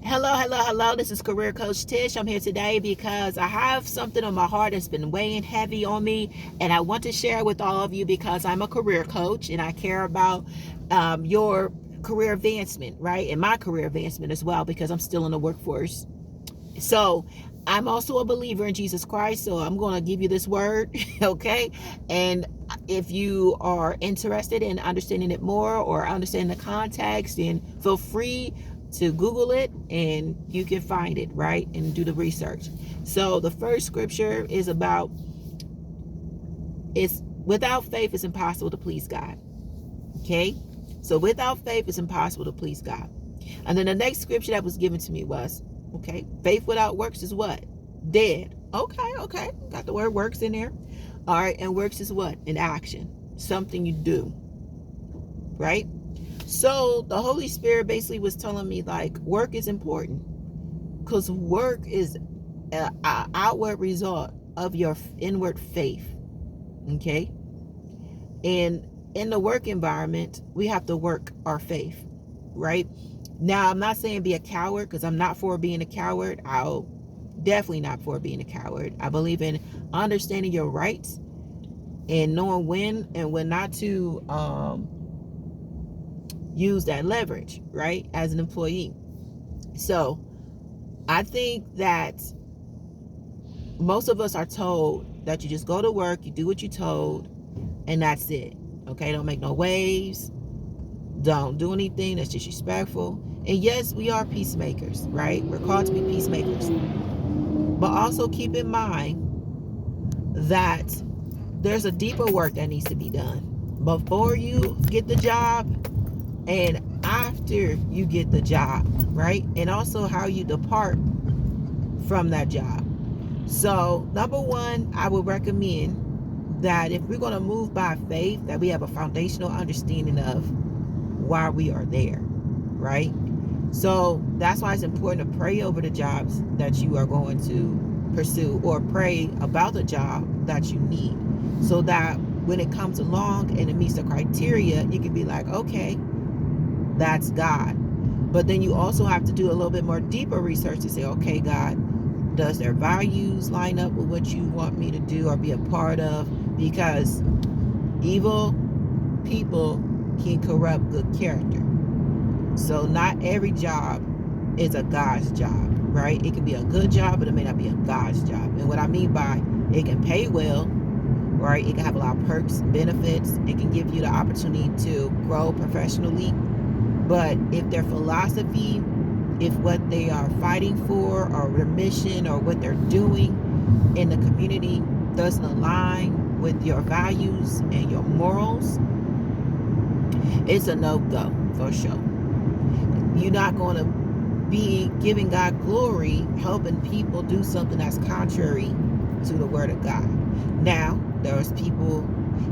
Hello. This is Career Coach Tish. I'm here today because I have something on my heart that's been weighing heavy on me, and I want to share it with all of you because I'm a career coach and I care about your career advancement, right? And my career advancement as well because I'm still in the workforce. So I'm also a believer in Jesus Christ, so I'm going to give you this word, okay? And if you are interested in understanding it more or understanding the context, then feel free to Google it and you can find it, right? And do the research. So the first scripture is about it's without faith it's impossible to please God. Okay? So without faith it's impossible to please God. And then the next scripture that was given to me was, okay, faith without works is what? Dead. Okay. Got the word works in there. All right, and works is what? An action. Something you do. Right? So the Holy Spirit basically was telling me like work is important because work is an outward result of your inward faith. Okay? And in the work environment, we have to work our faith, right? Now, I'm not saying be a coward because I'm not for being a coward. I'll definitely not for being a coward. I believe in understanding your rights and knowing when and when not to use that leverage, right? As an employee. So I think that most of us are told that you just go to work, you do what you're told, and that's it. Okay, don't make no waves. Don't do anything that's disrespectful. And yes, we are peacemakers, right? We're called to be peacemakers. But also keep in mind that there's a deeper work that needs to be done before you get the job and after you get the job, right? And also how you depart from that job. So, number one, I would recommend that if we're going to move by faith, that we have a foundational understanding of why we are there, right? So that's why it's important to pray over the jobs that you are going to pursue or pray about the job that you need so that when it comes along and it meets the criteria, you can be like, okay, that's God. But then you also have to do a little bit more deeper research to say, okay, God, does their values line up with what you want me to do or be a part of? Because evil people can corrupt good character. So not every job is a God's job, right? It can be a good job, but it may not be a God's job. And what I mean by it can pay well, right? It can have a lot of perks, benefits. It can give you the opportunity to grow professionally. But if their philosophy, if what they are fighting for or their mission or what they're doing in the community doesn't align with your values and your morals, it's a no-go for sure. You're not going to be giving God glory, helping people do something that's contrary to the word of God. Now, there's people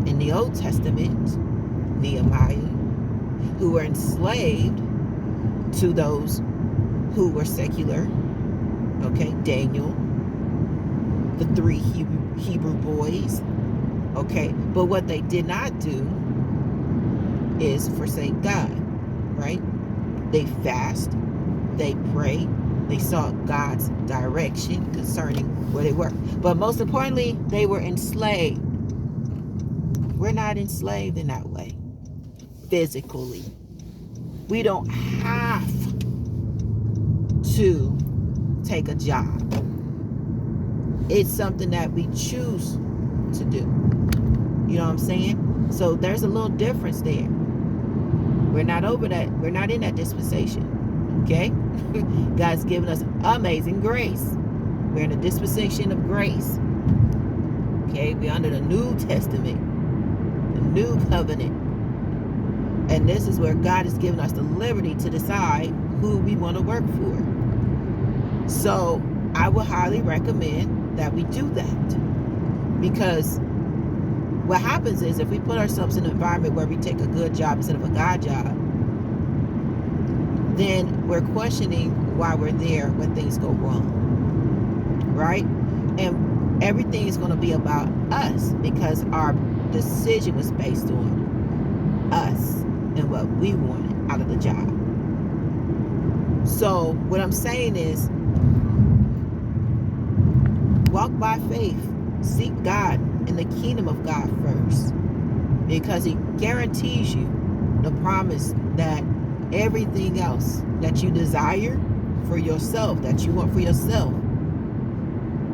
in the Old Testament, Nehemiah, who were enslaved to those who were secular. Okay, Daniel, the three Hebrew boys. Okay, but what they did not do is forsake God, right? They fast, they pray, they sought God's direction concerning where they were. But most importantly, they were enslaved. We're not enslaved in that way, physically. We don't have to take a job. It's something that we choose to do. You know what I'm saying? So there's a little difference there. We're not over that. We're not in that dispensation. Okay? God's given us amazing grace. We're in the dispensation of grace. Okay? We're under the New Testament, the New Covenant. And this is where God has given us the liberty to decide who we want to work for. So I would highly recommend that we do that. Because what happens is if we put ourselves in an environment where we take a good job instead of a God job, then we're questioning why we're there when things go wrong, right? And everything is going to be about us because our decision was based on us and what we wanted out of the job. So what I'm saying is, walk by faith. Seek God and the kingdom of God first, because He guarantees you the promise that everything else that you desire for yourself, that you want for yourself,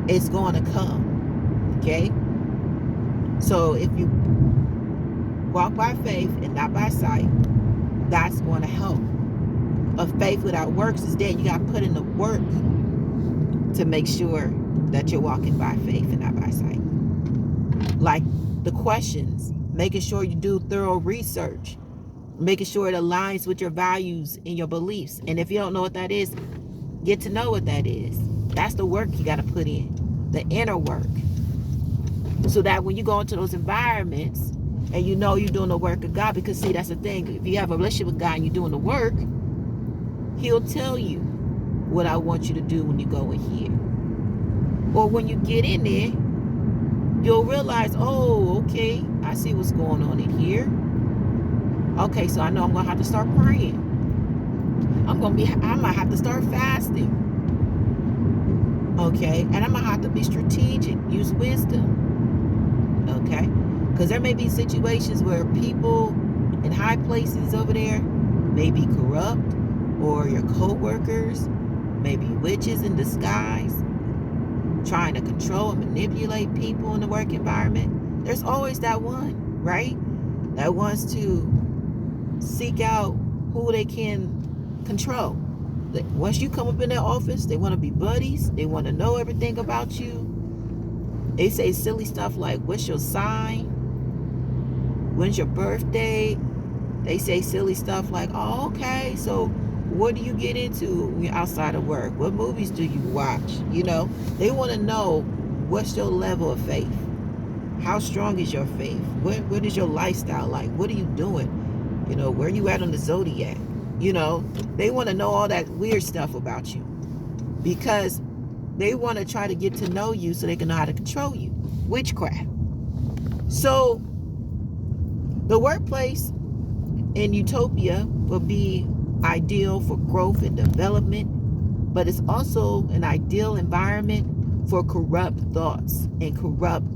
is going to come. Okay? So if you walk by faith and not by sight, that's going to help. But faith without works is dead. You got to put in the work to make sure that you're walking by faith and not by sight. Like the questions, making sure you do thorough research, making sure it aligns with your values and your beliefs. And if you don't know what that is, get to know what that is. That's the work you got to put in, the inner work. So that when you go into those environments and you know you're doing the work of God, because see, that's the thing. If you have a relationship with God and you're doing the work, He'll tell you what I want you to do when you go in here. Or when you get in there, you'll realize, oh, okay, I see what's going on in here. Okay, so I know I'm going to have to start praying. I might have to start fasting. Okay, and I'm going to have to be strategic, use wisdom. Okay, because there may be situations where people in high places over there may be corrupt, or your co-workers may be witches in disguise, trying to control and manipulate people in the work environment. There's always that one, right? That wants to seek out who they can control. Once you come up in their office, they want to be buddies. They want to know everything about you. They say silly stuff like, what's your sign? When's your birthday? They say silly stuff like, oh, okay, so what do you get into when you're outside of work? What movies do you watch? You know, they want to know, what's your level of faith? How strong is your faith? What is your lifestyle like? What are you doing? You know, where are you at on the zodiac? You know, they want to know all that weird stuff about you, because they want to try to get to know you so they can know how to control you. Witchcraft. So the workplace in utopia will be ideal for growth and development, but it's also an ideal environment for corrupt thoughts and corrupt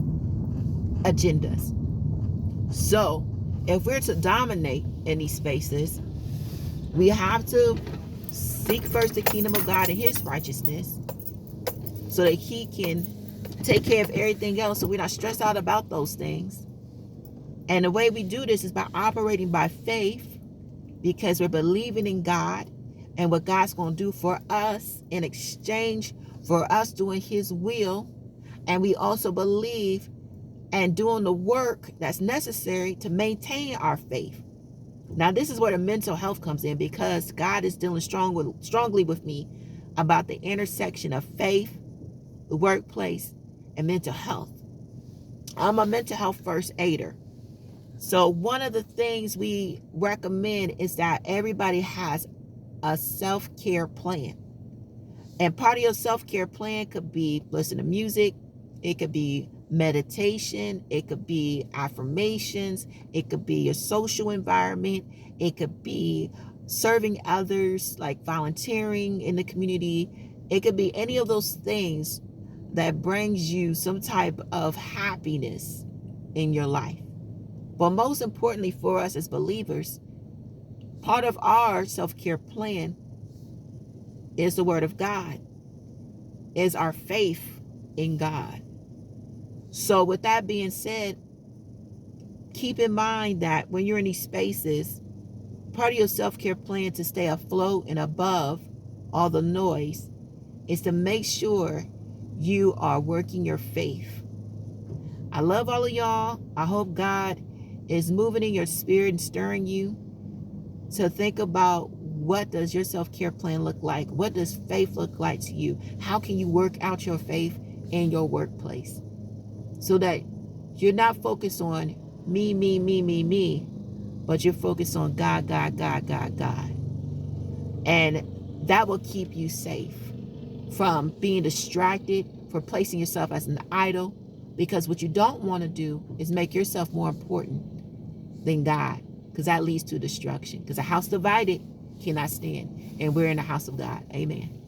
agendas. So if we're to dominate in these spaces, we have to seek first the kingdom of God and His righteousness, so that He can take care of everything else, so we're not stressed out about those things. And the way we do this is by operating by faith, because we're believing in God and what God's going to do for us in exchange for us doing His will. And we also believe and doing the work that's necessary to maintain our faith. Now, this is where the mental health comes in, because God is dealing strongly with me about the intersection of faith, the workplace, and mental health. I'm a mental health first aider. So one of the things we recommend is that everybody has a self-care plan. And part of your self-care plan could be listen to music. It could be meditation. It could be affirmations. It could be your social environment. It could be serving others, like volunteering in the community. It could be any of those things that brings you some type of happiness in your life. But most importantly for us as believers, part of our self-care plan is the Word of God, is our faith in God. So with that being said, keep in mind that when you're in these spaces, part of your self-care plan to stay afloat and above all the noise is to make sure you are working your faith. I love all of y'all. I hope God is moving in your spirit and stirring you to think about, what does your self-care plan look like? What does faith look like to you? How can you work out your faith in your workplace so that you're not focused on me, but you're focused on God. And that will keep you safe from being distracted, for placing yourself as an idol, because what you don't want to do is make yourself more important than God, because that leads to destruction. Because a house divided cannot stand. And we're in the house of God. Amen.